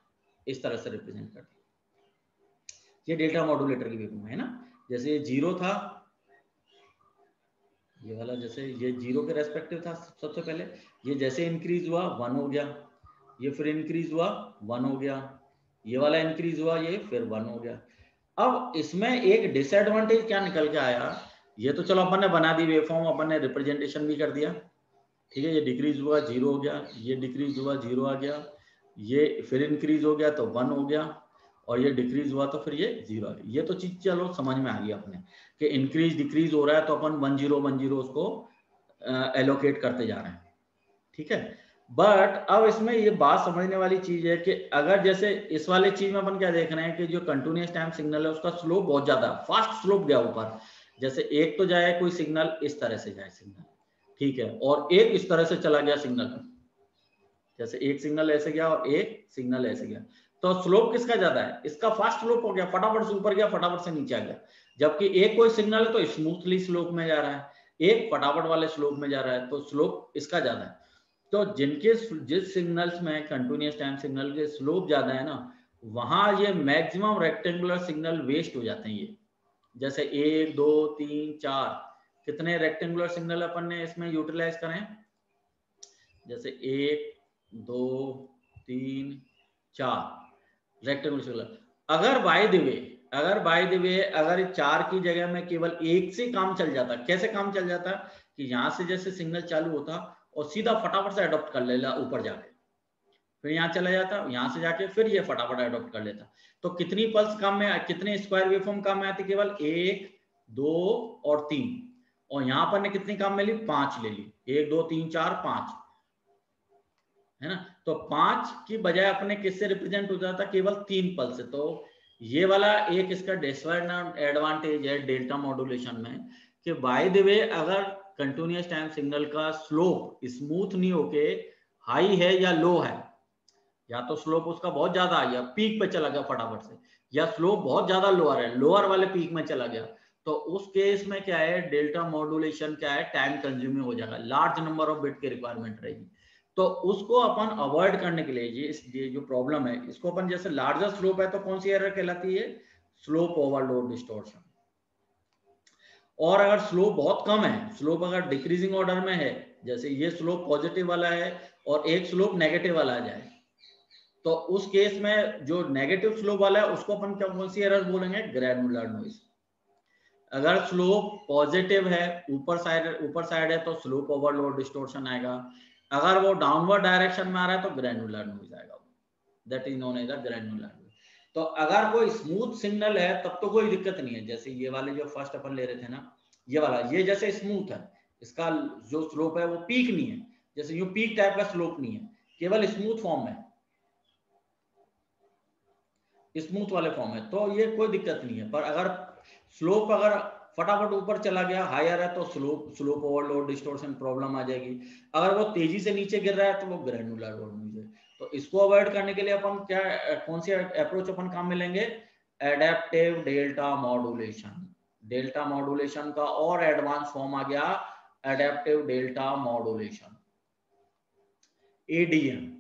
इस तरह से रिप्रेजेंट करते हैं। ये डेल्टा मॉड्यूलेटर की वेवफॉर्म है ना, जैसे ये 0 था, ये वाला जैसे ये 0 के रेस्पेक्टिव था सबसे पहले, ये जैसे इंक्रीज हुआ 1 हो गया, ये फिर इंक्रीज हुआ 1 हो गया, ये वाला इंक्रीज हुआ ये फिर 1 हो गया। अब इसमें एक डिसएडवांटेज क्या निकल के आया, ये तो चलो अपन ने बना दी वेवफॉर्म, अपन ने रिप्रेजेंटेशन भी कर दिया, ठीक है, ये डिक्रीज हुआ 0 हो गया, ये डिक्रीज हुआ 0 आ गया, ये फिर इंक्रीज हो गया तो 1 हो गया, और ये डिक्रीज हुआ तो फिर ये 0 आ गया। ये तो चीज चलो समझ में आ गई अपने कि इंक्रीज डिक्रीज हो रहा है तो अपन 1 0 1 0 उसको एलोकेट करते जा रहे हैं, ठीक है। बट अब इसमें ये बात समझने वाली चीज है कि अगर जैसे इस वाले चीज में अपन क्या देख रहे हैं कि जो कंटिन्यूअस टाइम सिग्नल है उसका स्लोप बहुत ज्यादा फास्ट स्लोप गया ऊपर, जैसे एक तो जाए कोई सिग्नल इस तरह से जाए सिग्नल, ठीक है, और एक इस तरह से चला गया सिग्नल, जैसे एक सिग्नल ऐसे गया और एक सिग्नल ऐसे गया, तो स्लोप किसका ज्यादा है, इसका फास्ट स्लोप हो गया, फटाफट से ऊपर गया फटाफट से नीचे आ गया, जबकि एक कोई सिग्नल है तो स्मूथली स्लोप में जा रहा है, एक फटाफट वाले स्लोप में जा रहा है, तो स्लोप इसका ज्यादा है। तो जिस सिग्नल्स में कंटिन्यूअस टाइम सिग्नल के स्लोप ज्यादा है ना, वहां ये मैक्सिमम रेक्टेंगुलर सिग्नल वेस्ट हो जाते हैं। ये जैसे 1 2 3 4 कितने रेक्टेंगुलर सिग्नल अपन ने इसमें यूटिलाइज करें, जैसे 1 2 3 4 रेक्टेंगुलर सिग्नल। अगर बाय द वे अगर 4 की जगह में केवल 1 से काम चल जाता, कैसे काम चल जाता कि यहां से जैसे सिग्नल चालू होता और सीधा फटाफट से अडॉप्ट कर लेला ऊपर जाके, फिर यहाँ चला जाता, यहाँ से जाके फिर ये फटाफट अडॉप्ट कर लेता, तो कितनी पल्स काम में, कितने स्क्वायर वेवफॉर्म काम में आती, केवल 1 2 और 3, और यहाँ पर ने कितनी काम में ली 5 ले ली, 1 2 3 4 5, है ना, तो 5 की बजाय अपने किससे रिप्रेजेंट हो जाता, केवल 3 पल्स से। तो ये वाला एक इसका डिसएडवांटेज है डेल्टा मॉड्यूलेशन में, कि बाय द वे अगर कंटिन्यूअस टाइम सिग्नल का स्लोप स्मूथ नहीं होके हाई है या लो है, या तो स्लोप उसका बहुत ज्यादा या पीक पे चला गया फटाफट से, या स्लोप बहुत ज्यादा लोअर है, लोअर वाले पीक में चला गया, तो उस केस में क्या है, डेल्टा मॉड्यूलेशन क्या है, टाइम कंज्यूमिंग हो जाएगा, लार्ज नंबर ऑफ बिट की रिक्वायरमेंट रहेगी। तो उसको अपन अवॉइड करने के लिए ये जो प्रॉब्लम है, इसको अपन, जैसे लार्जर स्लोप है तो कौन सी एरर कहलाती है, स्लोप ओवरलोड डिस्टॉर्शन। और अगर स्लोप बहुत कम है, स्लोप अगर डिक्रीजिंग ऑर्डर में है, जैसे ये स्लोप पॉजिटिव वाला है और एक स्लोप नेगेटिव वाला आ जाए, तो उस केस में जो नेगेटिव स्लोप वाला है उसको अपन क्या, कौन सी एरर बोलेंगे, ग्रैनुलर नॉइज। अगर स्लोप पॉजिटिव है, ऊपर साइड है, तो स्लोप ओवरलोड डिस्टॉर्शन आएगा। अगर वो डाउनवर्ड डायरेक्शन में आ रहा है तो ग्रैनुलर नॉइज आएगा, that is known as the granular noise. तो अगर कोई स्मूथ सिग्नल है तब तो कोई दिक्कत नहीं है, जैसे ये वाले जो फर्स्ट अपन ले रहे थे ना, ये वाला, ये जैसे स्मूथ है, इसका जो स्लोप है वो पीक नहीं है, जैसे यू पीक टाइप का स्लोप नहीं है, केवल स्मूथ फॉर्म में, स्मूथ वाले फॉर्म है, तो ये कोई दिक्कत नहीं है। पर अगर स्लोप अगर फटाफट ऊपर चला गया, हायर है, तो स्लोप ओवरलोड डिस्टॉर्शन प्रॉब्लम आ जाएगी। अगर वो तेजी से नीचे गिर रहा है तो वो ग्रैनुलर नॉइज है। तो इसको अवॉइड करने के लिए अपन क्या, कौन सी अप्रोच अपन काम में लेंगे, adaptive delta modulation. Delta modulation का और एडवांस फॉर्म आ गया एडेप्टिव डेल्टा मॉड्यूलेशन, एडीएम।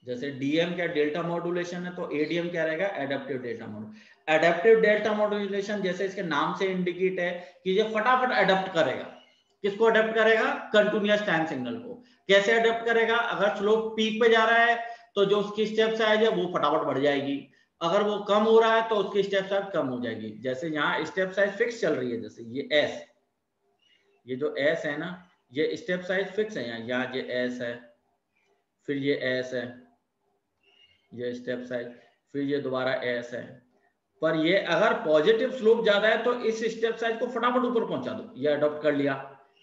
जैसे डीएम क्या डेल्टा मॉड्यूलेशन है, तो एडीएम क्या रहेगा, adaptive delta modulation. Adaptive delta modulation जैसे इसके नाम से इंडिकेट है कि ये फटाफट अडेप्ट करेगा, किसको अडेप्ट करेगा, कंटिन्यूअस टाइम सिग्नल को। कैसे अडेप्ट करेगा, अगर स्लोप पीक पे जा रहा है तो जो उसकी स्टेप साइज है वो फटाफट बढ़ जाएगी, अगर वो कम हो रहा है तो उसकी स्टेप साइज कम हो जाएगी। जैसे यहाँ स्टेप साइज फिक्स चल रही है, जैसे ये एस, ये जो एस है ना, ये स्टेप साइज फिक्स है, यहाँ ये एस है, फिर ये एस है, ये स्टेप साइज, फिर ये दोबारा एस है। पर ये अगर पॉजिटिव स्लोप ज्यादा है तो इस स्टेप साइज को फटाफट ऊपर पहुंचा दो, ये अडॉप्ट कर लिया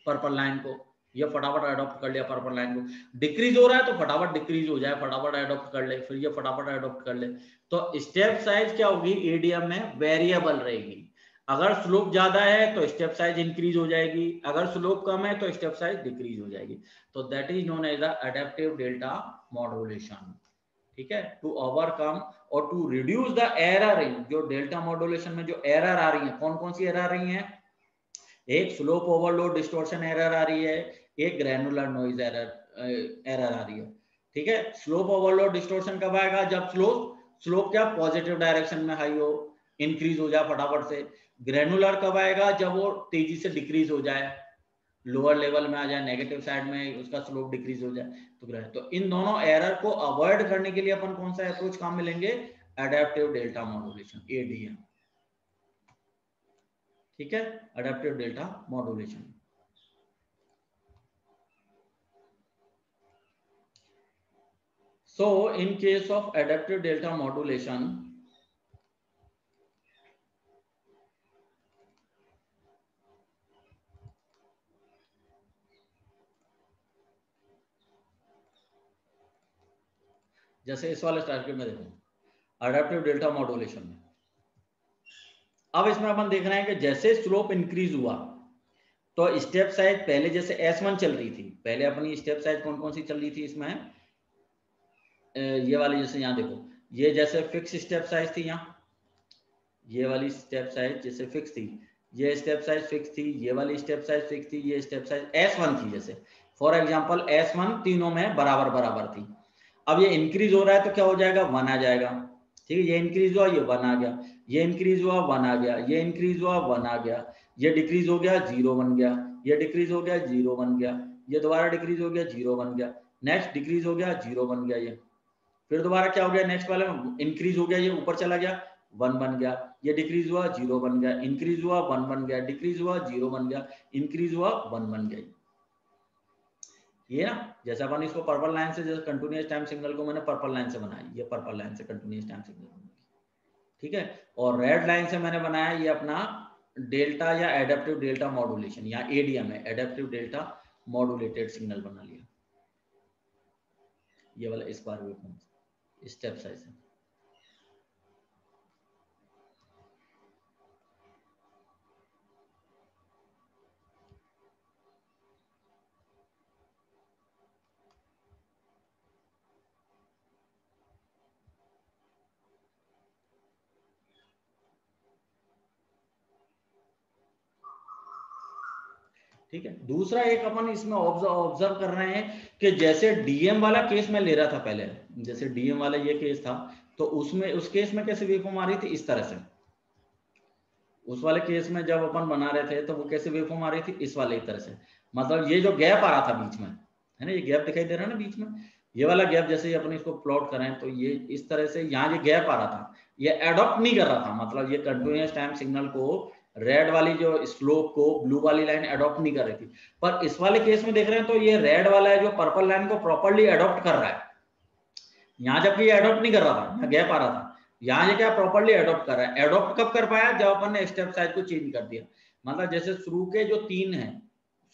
पर्पल लाइन को, ये फटाफट अडॉप्ट कर लिया पर्पल लाइन को। डिक्रीज हो रहा है तो फटाफट डिक्रीज हो जाए, फटाफट अडॉप्ट कर ले, फिर ये फटाफट अडॉप्ट कर ले। तो स्टेप साइज क्या होगी, एडीएम में वेरिएबल रहेगी। अगर स्लोप ज्यादा है तो स्टेप साइज इंक्रीज हो जाएगी, अगर स्लोप कम है तो स्टेप साइज डिक्रीज हो जाएगी। तो that is known as the adaptive delta modulation. ठीक है, टू ओवरकम और to reduce the error in, जो डेल्टा मॉड्यूलेशन में जो एरर आ रही है, कौन कौन सी एरर आ रही है, एक स्लोप ओवरलोड डिस्टॉर्शन एरर आ रही है, एक ग्रैनुलर नॉइज एरर आ रही है। ठीक है, स्लोप ओवरलोड डिस्टॉर्शन कब आएगा, जब स्लोप क्या पॉजिटिव डायरेक्शन में हाई हो, इंक्रीज हो जाए फटाफट से। ग्रैनुलर कब आएगा, जब वो तेजी से डिक्रीज हो जाए, लोअर लेवल में आ जाए, नेगेटिव साइड में उसका स्लोप डिक्रीज हो जाए। तो इन दोनों एरर को अवॉइड करने के लिए अपन कौन सा अप्रोच काम में लेंगे, एडेप्टिव डेल्टा मॉड्यूलेशन, एडीएम। ठीक है, adaptive delta modulation. So in case of adaptive delta modulation, जैसे इस वाले सर्किट में देखो एडेप्टिव डेल्टा मॉड्यूलेशन में, अब इसमें अपन देख रहे हैं कि जैसे स्लोप इंक्रीज हुआ तो स्टेप साइज पहले जैसे S1 चल रही थी, पहले अपनी स्टेप साइज कौन कौन सी चल रही थी इसमें, ये वाली, जैसे यहाँ देखो, ये जैसे फिक्स स्टेप साइज थी, यहाँ ये वाली स्टेप साइज जैसे फिक्स थी, ये स्टेप साइज फिक्स थी, ये वाली स्टेप साइज फिक्स थी, ये स्टेप साइज S1 थी। जैसे फॉर एग्जांपल S1 तीनों में बराबर बराबर थी। अब ये इंक्रीज हो रहा है तो क्या हो जाएगा, 1 आ जाएगा। ठीक है, ये इंक्रीज हुआ, ये 1 आ गया, ये इंक्रीज हुआ 1 आ गया, ये इंक्रीज हुआ 1 आ गया, ये डिक्रीज हो गया 0 बन गया, ये डिक्रीज हो गया 0 बन गया, ये दोबारा डिक्रीज हो गया 0 बन गया, नेक्स्ट डिक्रीज हो गया 0 बन गया, ये फिर दोबारा क्या हो गया, नेक्स्ट वाले में इंक्रीज हो गया, ये ऊपर चला गया 1 बन गया, ये डिक्रीज हुआ 0 बन गया, इंक्रीज हुआ 1 बन गया, डिक्रीज हुआ 0 बन गया, इंक्रीज हुआ 1 बन गया। ये ना, जैसे अपन इसको पर्पल लाइन से, जैसे कंटिन्यूअस टाइम सिग्नल को मैंने पर्पल लाइन से बनाया, ये पर्पल लाइन से कंटिन्यूअस टाइम सिग्नल बनाया। ठीक है, और रेड लाइन से मैंने बनाया ये अपना डेल्टा या एडेप्टिव डेल्टा मॉड्यूलेशन, या एडीएम है, एडेप्टिव डेल्टा मॉड्यूलेटेड सिग्नल बना लिया, ये वाला इस बार भी स्टेप साइज है। ठीक है। दूसरा एक अपन इसमें ऑब्जर्व कर रहे हैं कि जैसे डीएम वाला केस मैं ले रहा था पहले, जैसे डीएम वाला ये केस था, तो उसमें उस केस में कैसे वेवफॉर्म आ रही थी, इस तरह से। उस वाले केस में जब अपन बना रहे थे तो वो कैसे वेवफॉर्म आ रही थी, इस वाले तरह से। मतलब ये जो गैप आ रहा था बीच में, है ना, ये गैप दिखाई दे रहा है ना बीच में, ये वाला गैप जैसे अपन इसको प्लॉट करें तो ये इस तरह से यहाँ ये गैप आ रहा था, ये एडॉप्ट नहीं कर रहा था, मतलब ये कंटिन्यूअस टाइम सिग्नल को, रेड वाली जो स्लोप को ब्लू वाली लाइन एडॉप्ट नहीं कर रही थी। पर इस वाले केस में देख रहे हैं तो ये रेड वाला है जो पर्पल लाइन को प्रॉपर्ली एडॉप्ट कर रहा है, यहाँ जबकि ये एडॉप्ट नहीं कर रहा था, यहाँ गैप आ रहा था, यहाँ ये क्या प्रॉपर्ली एडॉप्ट कर रहा है। एडॉप्ट कब कर पाया, जब अपन ने स्टेप साइज को चेंज कर दिया। मतलब जैसे शुरू के जो 3 है,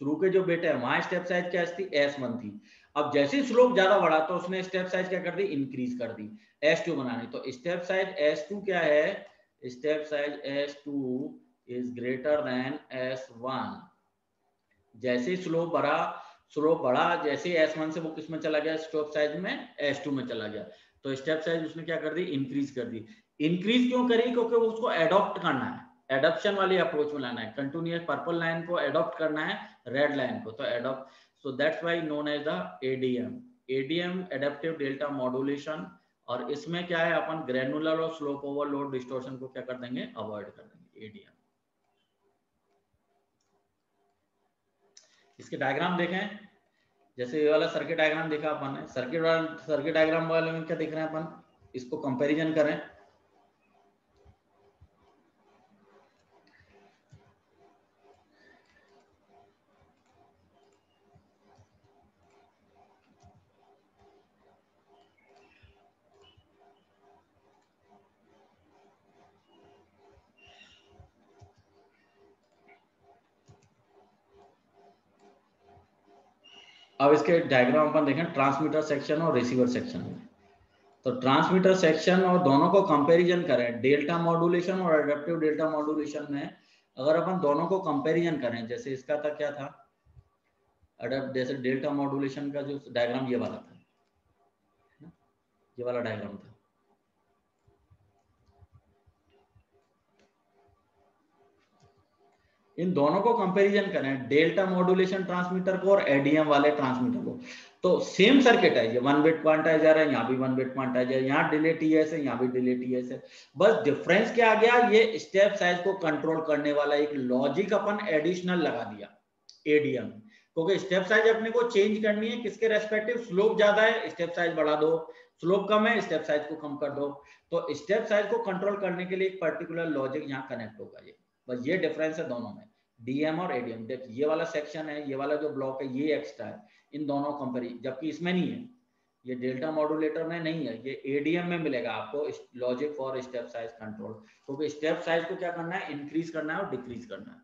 शुरू के जो बेटे हैं, वहां स्टेप साइज क्या थी, S1 थी। अब जैसे ही स्लोप ज्यादा बढ़ा तो उसने स्टेप साइज क्या कर दी, इंक्रीज कर दी, S2 बनानी। तो स्टेप साइज S2 क्या है, step size S2 is greater than S1। जैसे ही स्लोप बढ़ा, जैसे S1 से वो किस में चला गया, स्टेप साइज में S2 में चला गया। तो स्टेप साइज उसने क्या कर दी, इंक्रीज कर दी। इंक्रीज क्यों करी, क्योंकि उसको एडॉप्ट करना है, एडॉप्शन वाली अप्रोच में लाना है, कंटिन्यूअस पर्पल लाइन को एडॉप्ट करना है रेड लाइन को, तो adopt, so that's why known as the ADM, adaptive delta modulation. और इसमें क्या है, अपन ग्रेनुलर और स्लोप ओवरलोड डिस्टॉर्शन को क्या कर देंगे, अवॉइड कर देंगे, एडीएम। इसके डायग्राम देखें, जैसे ये वाला सर्किट डायग्राम देखा अपन ने, सर्किट डायग्राम वाले में क्या देख रहे हैं अपन, इसको कंपैरिजन करें। अब इसके डायग्राम अपन देखें ट्रांसमीटर सेक्शन और रिसीवर सेक्शन में। तो ट्रांसमीटर सेक्शन और दोनों को कंपैरिजन करें, डेल्टा मॉड्यूलेशन और एडेप्टिव डेल्टा मॉड्यूलेशन में अगर अपन दोनों को कंपैरिजन करें, जैसे इसका था क्या था, जैसे डेल्टा मॉड्यूलेशन का जो डायग्राम ये वाला था, ये वाला डायग्राम था। इन दोनों को कंपैरिजन करें, डेल्टा मॉड्यूलेशन ट्रांसमीटर को और एडीएम वाले ट्रांसमीटर को, तो सेम सर्किट है, ये 1 बिट क्वांटाइजर है, यहाँ भी 1 बिट क्वांटाइजर, यहाँ डिले टीएस है, यहाँ भी डिले टीएस है। बस डिफरेंस क्या आ गया, ये स्टेप साइज को कंट्रोल करने वाला एक लॉजिक अपन एडिशनल लगा दिया एडीएम, क्योंकि स्टेप साइज अपने को चेंज करनी है किसके रेस्पेक्टिव, स्लोप ज्यादा है स्टेप साइज बढ़ा दो, स्लोप कम है स्टेप साइज को कम कर दो। तो स्टेप साइज को कंट्रोल करने के लिए एक पर्टिकुलर लॉजिक यहाँ कनेक्ट होगा, ये बस ये डिफरेंस है दोनों में, डीएम और एडीएम। देख ये वाला सेक्शन है, ये वाला जो ब्लॉक है ये एक्स्ट्रा है, इन दोनों कंपेरिजन, जबकि इसमें नहीं है, ये डेल्टा मॉड्यूलेटर में नहीं है, ये एडीएम में मिलेगा आपको logic for step size control, क्योंकि स्टेप साइज को क्या करना है, इंक्रीज करना है और डिक्रीज करना है।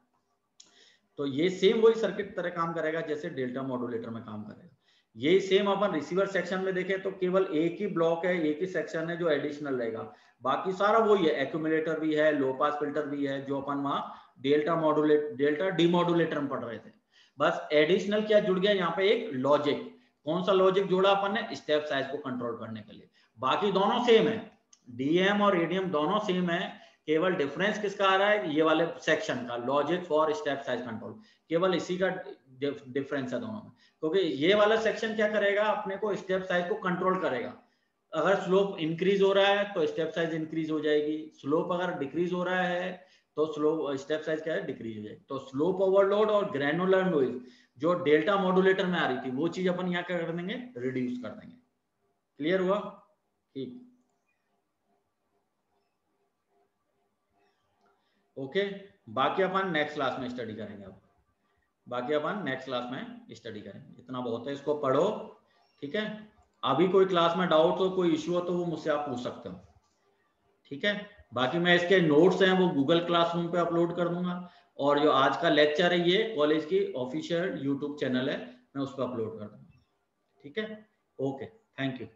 तो ये सेम वही सर्किट तरह काम करेगा जैसे डेल्टा मॉड्यूलेटर में काम करेगा। ये सेम अपन रिसीवर सेक्शन में देखें तो केवल एक ही ब्लॉक है, एक ही सेक्शन है जो एडिशनल रहेगा, बाकी सारा वही है, एक्यूमुलेटर भी है, लो पास फिल्टर भी है, जो अपन वहां डेल्टा डीमॉड्यूलेटर में पढ़ रहे थे। बस एडिशनल क्या जुड़ गया यहाँ पे, एक लॉजिक। कौन सा लॉजिक जोड़ा अपन ने, स्टेप साइज को कंट्रोल करने के लिए। बाकी दोनों सेम है, डीएम और एडीएम दोनों सेम है, केवल डिफरेंस किसका आ रहा है, ये वाले सेक्शन का, logic for step size control, केवल इसी का डिफरेंस है दोनों में। क्योंकि ये वाला सेक्शन क्या करेगा, अपने को स्टेप साइज को कंट्रोल करेगा। अगर स्लोप इंक्रीज हो रहा है तो स्टेप साइज इंक्रीज हो जाएगी, स्लोप अगर डिक्रीज हो रहा है तो स्लोप स्टेप साइज क्या है, डिक्रीज हो जाएगी। तो स्लोप ओवरलोड और ग्रेनुलर नॉइज जो डेल्टा मॉड्यूलेटर में आ रही थी, वो चीज अपन यहाँ क्या कर देंगे, रिड्यूस कर देंगे। क्लियर हुआ, ठीक, ओके। बाकी अपन नेक्स्ट क्लास में स्टडी करेंगे, अब बाकी अपन नेक्स्ट क्लास में स्टडी करेंगे, इतना बहुत है, इसको पढ़ो, ठीक है। अभी कोई क्लास में डाउट हो, कोई इश्यू हो तो वो मुझसे आप पूछ सकते हो, ठीक है। बाकी मैं इसके नोट्स हैं वो गूगल क्लासरूम पे अपलोड कर दूंगा, और जो आज का लेक्चर है ये कॉलेज की ऑफिशियल यूट्यूब चैनल है, मैं उस पर अपलोड कर दूंगा, ठीक है। Okay, thank you.